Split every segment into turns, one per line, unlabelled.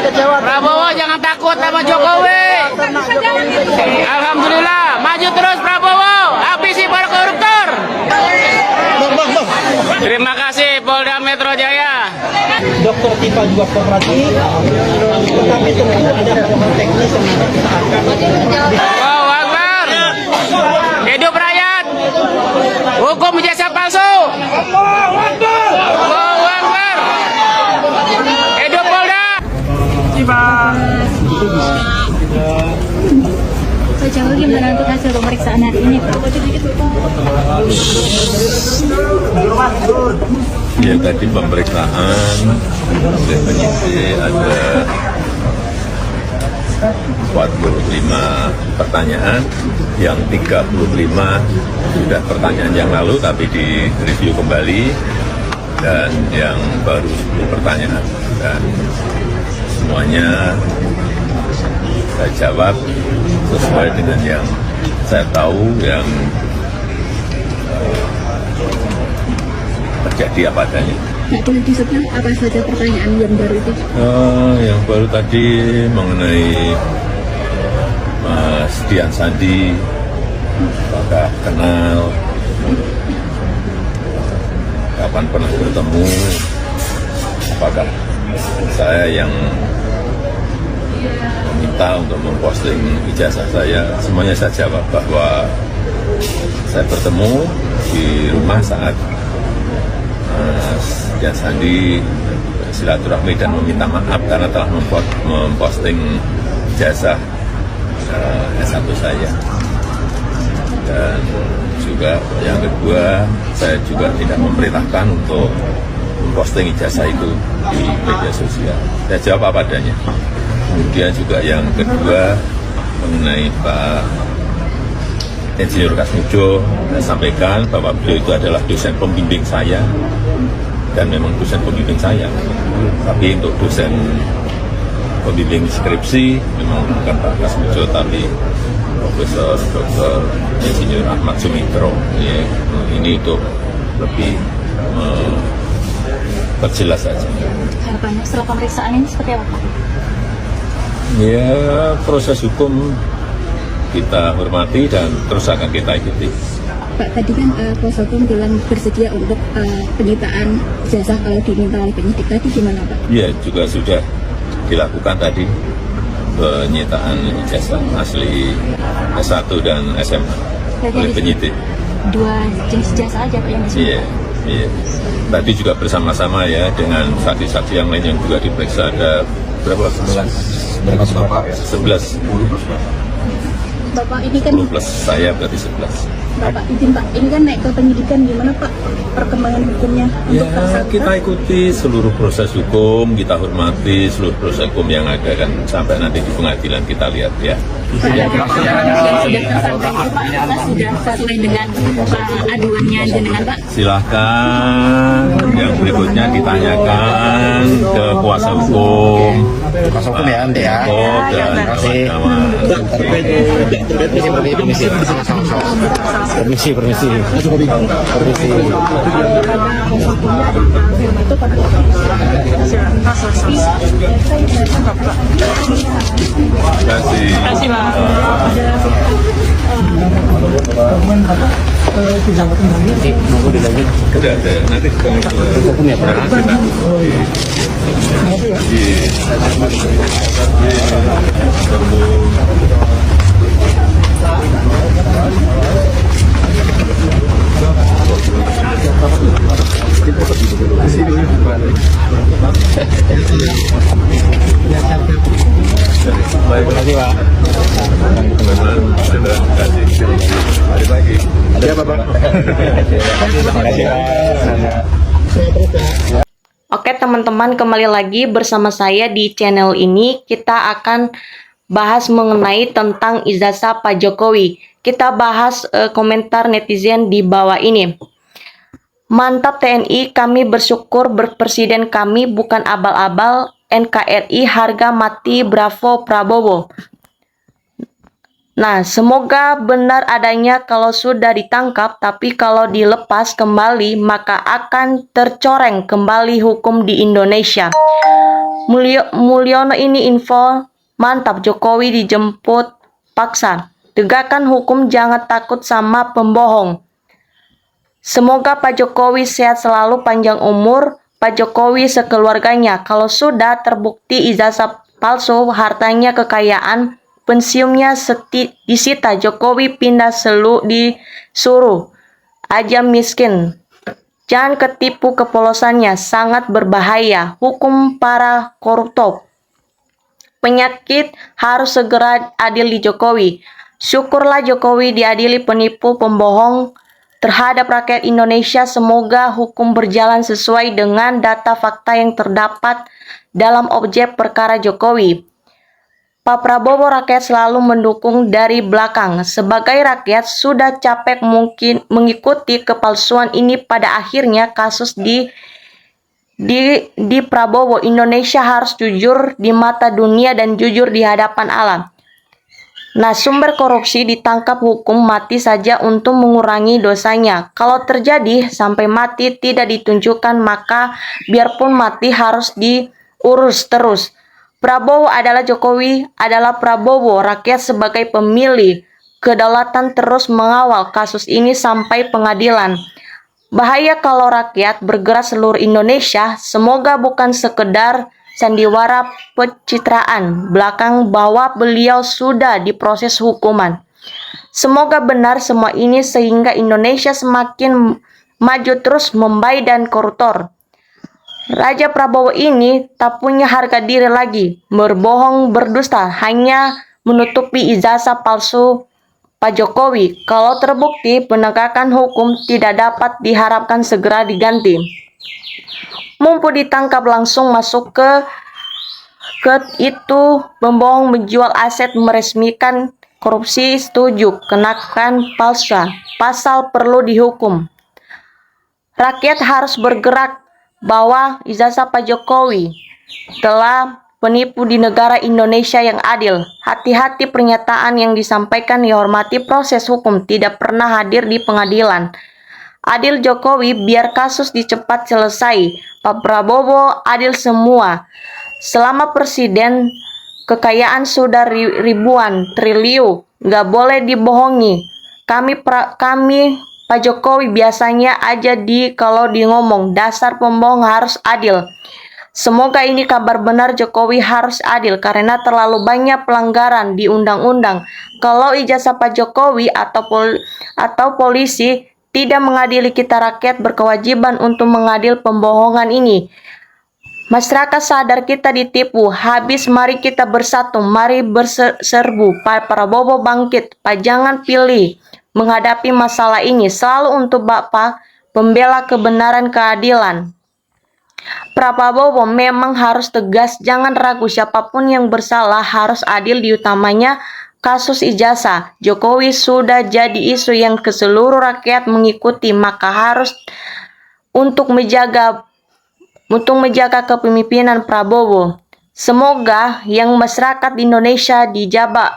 kecewa.
Prabowo jangan takut sama Jokowi. Alhamdulillah, maju terus Prabowo, habisi para koruptor. Terima kasih Polda Metro Jaya.
Dokter Tifa juga kooperatif, tetapi tentu ada hal-hal teknis yang nanti kita akan.
Allahu Akbar. Hidup rakyat. Hukum jasa palsu. Allahu Akbar. Hidup Polda.
Sejauh gimana untuk hasil pemeriksaan hari ini, Pak?
Ya, tadi pemeriksaan oleh penyidik ada 45 pertanyaan, yang 35 sudah pertanyaan yang lalu tapi di review kembali, dan yang baru 10 pertanyaan, dan semuanya saya jawab sesuai dengan yang saya tahu, yang terjadi apa adanya.
Nah, boleh disebut apa saja pertanyaan yang baru itu?
Yang baru tadi mengenai Mas Dian Sandi, apakah kenal, kapan pernah bertemu, apakah saya yang meminta untuk memposting ijazah saya. Semuanya saya jawab bahwa saya bertemu di rumah saat Mas Dian Sandi silaturahmi dan meminta maaf karena telah memposting ijazah S1 saya. Dan juga yang kedua, saya juga tidak memerintahkan untuk memposting ijazah itu di media sosial. Saya jawab apa adanya. Kemudian juga yang kedua mengenai Pak Insinyur Kasmujo, saya sampaikan bahwa beliau itu adalah dosen pembimbing saya, dan memang dosen pembimbing saya. Tapi untuk dosen pembimbing skripsi memang bukan Pak Kasmujo, tapi Profesor Dr. Insinyur Ahmad Sumitro. Ya, ini untuk lebih perjelas saja.
Harapannya setelah pemeriksaan ini seperti apa, Pak?
Ya, proses hukum kita hormati dan terus akan kita ikuti.
Pak, tadi kan kuasa hukum bilang bersedia untuk penyitaan ijazah kalau diminta oleh penyidik. Tadi gimana, Pak?
Ya, juga sudah dilakukan tadi penyitaan ijazah asli S1 dan SMA oleh penyidik.
Dua jenis ijazah aja, Pak, yang disebut?
Iya. Tadi juga bersama-sama ya dengan saksi-saksi yang lain yang juga diperiksa. Ada berapa? 11.
Bapak ini kan
10 plus saya berarti 11.
Bapak izin Pak, ini kan naik ke penyidikan, gimana Pak perkembangan hukumnya?
Ya, kita ikuti seluruh proses hukum, kita hormati seluruh proses hukum yang ada, kan sampai nanti di pengadilan kita lihat ya.
Sudah sesuai dengan aduannya dengan Pak?
Silahkan yang berikutnya ditanyakan ke kuasa hukum.
Kuasa hukum ya, nanti ya.
Dan kawan-kawan.
Permisi.
Terima kasih. Udah ada. Nanti kami
Terima kasih, Pak.
Balik lagi.
Ada apa, Pak? Terima kasih, Pak.
Oke teman-teman, kembali lagi bersama saya di channel ini. Kita akan bahas mengenai tentang ijazah Pak Jokowi. Kita bahas komentar netizen di bawah ini. Mantap TNI, kami bersyukur berpresiden kami bukan abal-abal. NKRI harga mati, bravo Prabowo. Nah, semoga benar adanya kalau sudah ditangkap, tapi kalau dilepas kembali maka akan tercoreng kembali hukum di Indonesia. Mulyono ini info mantap, Jokowi dijemput paksa. Tegakkan hukum, jangan takut sama pembohong. Semoga Pak Jokowi sehat selalu, panjang umur Pak Jokowi sekeluarganya. Kalau sudah terbukti ijazah palsu, hartanya, kekayaan, pensiunnya disita, Jokowi pindah disuruh aja miskin. Jangan ketipu kepolosannya, sangat berbahaya. Hukum para koruptor. Penyakit harus segera adil di Jokowi. Syukurlah Jokowi diadili penipu pembohong terhadap rakyat Indonesia. Semoga hukum berjalan sesuai dengan data fakta yang terdapat dalam objek perkara Jokowi. Pak Prabowo, rakyat selalu mendukung dari belakang. Sebagai rakyat sudah capek mungkin mengikuti kepalsuan ini. Pada akhirnya kasus di Prabowo, Indonesia harus jujur di mata dunia dan jujur di hadapan alam. Nah, sumber korupsi ditangkap, hukum mati saja untuk mengurangi dosanya. Kalau terjadi sampai mati tidak ditunjukkan, maka biarpun mati harus diurus terus. Prabowo adalah Jokowi, adalah Prabowo. Rakyat sebagai pemilih kedaulatan terus mengawal kasus ini sampai pengadilan. Bahaya kalau rakyat bergerak seluruh Indonesia. Semoga bukan sekedar sandiwara pencitraan belakang bahwa beliau sudah diproses hukuman. Semoga benar semua ini sehingga Indonesia semakin maju terus membaik dan koruptor. Raja Prabowo ini tak punya harga diri lagi, berbohong, berdusta, hanya menutupi ijazah palsu Pak Jokowi. Kalau terbukti, penegakan hukum tidak dapat diharapkan segera diganti. Mumpung ditangkap langsung masuk ke itu pembohong, menjual aset, meresmikan korupsi, setuju kenakan pasal perlu dihukum. Rakyat harus bergerak bahwa ijazah Pak Jokowi telah penipu di negara Indonesia yang adil. Hati-hati pernyataan yang disampaikan, dihormati proses hukum, tidak pernah hadir di pengadilan. Adil Jokowi, biar kasus dicepat selesai. Pak Prabowo, adil semua. Selama presiden, kekayaan sudah ribuan triliun, nggak boleh dibohongi. Kami Pak Jokowi biasanya aja kalau ngomong dasar pembohong harus adil. Semoga ini kabar benar, Jokowi harus adil karena terlalu banyak pelanggaran di undang-undang. Kalau ijazah Pak Jokowi atau polisi tidak mengadili, kita rakyat berkewajiban untuk mengadil pembohongan ini. Masyarakat sadar kita ditipu. Habis, mari kita bersatu, mari berserbu. Pak Prabowo bangkit, Pak jangan pilih menghadapi masalah ini. Selalu untuk Bapak pembela kebenaran, keadilan. Prabowo memang harus tegas, jangan ragu, siapapun yang bersalah harus adil, diutamanya kasus ijazah. Jokowi sudah jadi isu yang ke seluruh rakyat mengikuti, maka harus untuk menjaga kepemimpinan Prabowo. Semoga yang masyarakat Indonesia dijabat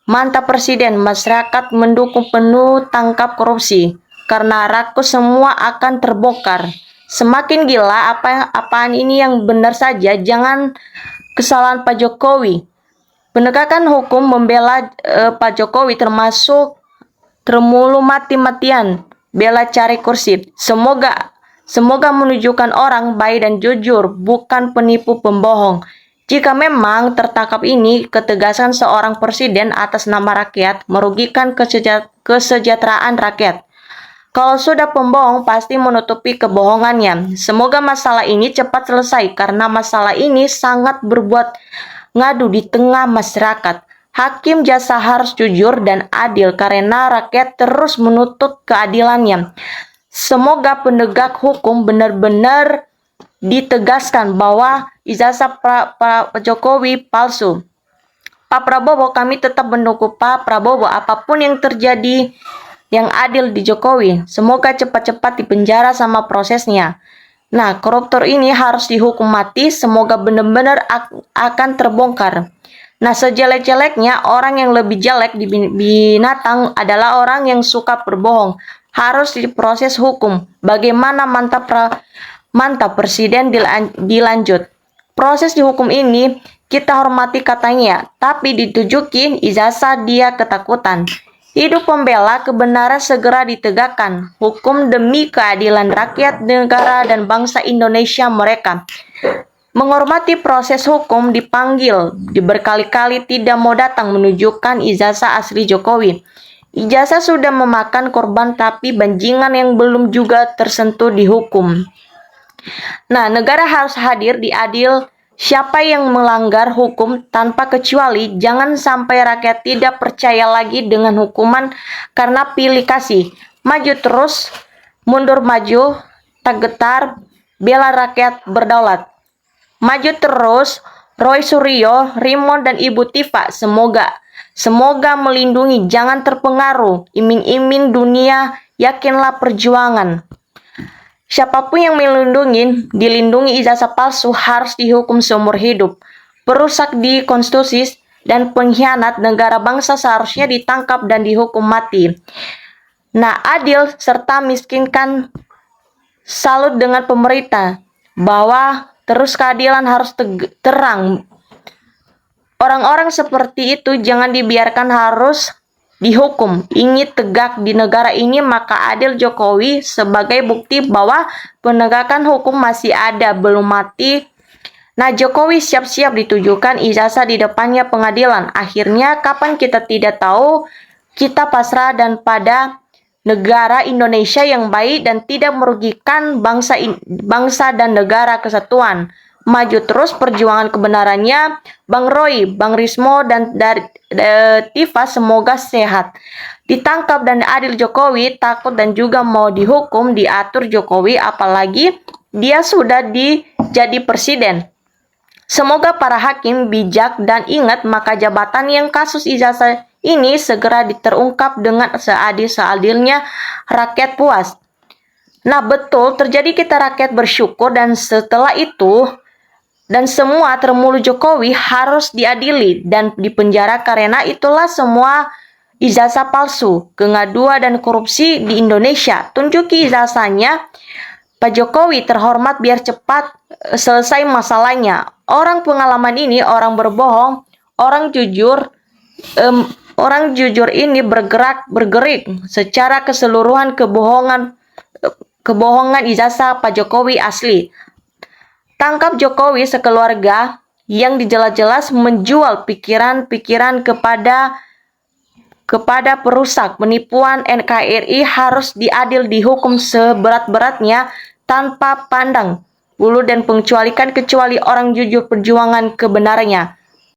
mantap presiden, masyarakat mendukung penuh tangkap korupsi, karena rakus semua akan terbongkar. Semakin gila apaan ini yang benar saja, jangan kesalahan Pak Jokowi. Penegakan hukum membela Pak Jokowi termasuk termulu mati-matian bela cari kursi. Semoga menunjukkan orang baik dan jujur, bukan penipu pembohong. Jika memang tertangkap ini, ketegasan seorang presiden atas nama rakyat merugikan kesejahteraan rakyat. Kalau sudah pembohong, pasti menutupi kebohongannya. Semoga masalah ini cepat selesai, karena masalah ini sangat berbuat ngadu di tengah masyarakat. Hakim jasa harus jujur dan adil, karena rakyat terus menuntut keadilannya. Semoga penegak hukum benar-benar ditegaskan bahwa ijazah Pak Jokowi palsu. Pak Prabowo, kami tetap mendukung Pak Prabowo apapun yang terjadi, yang adil di Jokowi. Semoga cepat-cepat dipenjara sama prosesnya. Nah, koruptor ini harus dihukum mati. Semoga benar-benar akan terbongkar. Nah, sejelek-jeleknya orang yang lebih jelek di binatang adalah orang yang suka berbohong. Harus diproses hukum. Bagaimana mantap presiden dilanjut. Proses dihukum ini kita hormati katanya, tapi ditujukin ijazah dia ketakutan. Hidup pembela kebenaran segera ditegakkan. Hukum demi keadilan rakyat, negara, dan bangsa Indonesia mereka. Menghormati proses hukum dipanggil, berkali-kali tidak mau datang menunjukkan ijazah asli Jokowi. Ijazah sudah memakan korban tapi bajingan yang belum juga tersentuh dihukum. Nah, negara harus hadir diadil. Siapa yang melanggar hukum tanpa kecuali, jangan sampai rakyat tidak percaya lagi dengan hukuman karena pilih kasih. Maju terus, mundur maju, tak getar, bela rakyat berdaulat. Maju terus, Roy Suryo, Rimon, dan Ibu Tifa, semoga melindungi, jangan terpengaruh. Iming-iming dunia, yakinlah perjuangan. Siapapun yang dilindungi ijazah palsu harus dihukum seumur hidup. Perusak di konstitusi dan pengkhianat negara bangsa seharusnya ditangkap dan dihukum mati. Nah, adil serta miskinkan salut dengan pemerintah bahwa terus keadilan harus terang. Orang-orang seperti itu jangan dibiarkan harus dihukum. Ingin tegak di negara ini, maka adil Jokowi sebagai bukti bahwa penegakan hukum masih ada, belum mati. Nah, Jokowi siap-siap ditujukan ijazah di depannya pengadilan. Akhirnya kapan kita tidak tahu, kita pasrah dan pada negara Indonesia yang baik dan tidak merugikan bangsa dan negara kesatuan. Maju terus perjuangan kebenarannya. Bang Roy, Bang Rismo, dan Tifa semoga sehat. Ditangkap dan adil Jokowi, takut dan juga mau dihukum, diatur Jokowi, apalagi dia sudah jadi presiden. Semoga para hakim bijak dan ingat, maka jabatan yang kasus ijazah ini segera terungkap dengan seadil-seadilnya, rakyat puas. Nah, betul terjadi, kita rakyat bersyukur, dan setelah itu dan semua termulu Jokowi harus diadili dan dipenjara karena itulah semua ijazah palsu, pengaduan dan korupsi di Indonesia. Tunjuki ijazahnya, Pak Jokowi terhormat, biar cepat selesai masalahnya. Orang pengalaman ini, orang berbohong, orang jujur ini bergerik secara keseluruhan kebohongan ijazah Pak Jokowi asli. Tangkap Jokowi sekeluarga yang jelas-jelas menjual pikiran-pikiran kepada perusak penipuan NKRI, harus diadil, dihukum seberat-beratnya tanpa pandang bulu dan pengecualikan kecuali orang jujur perjuangan kebenarannya.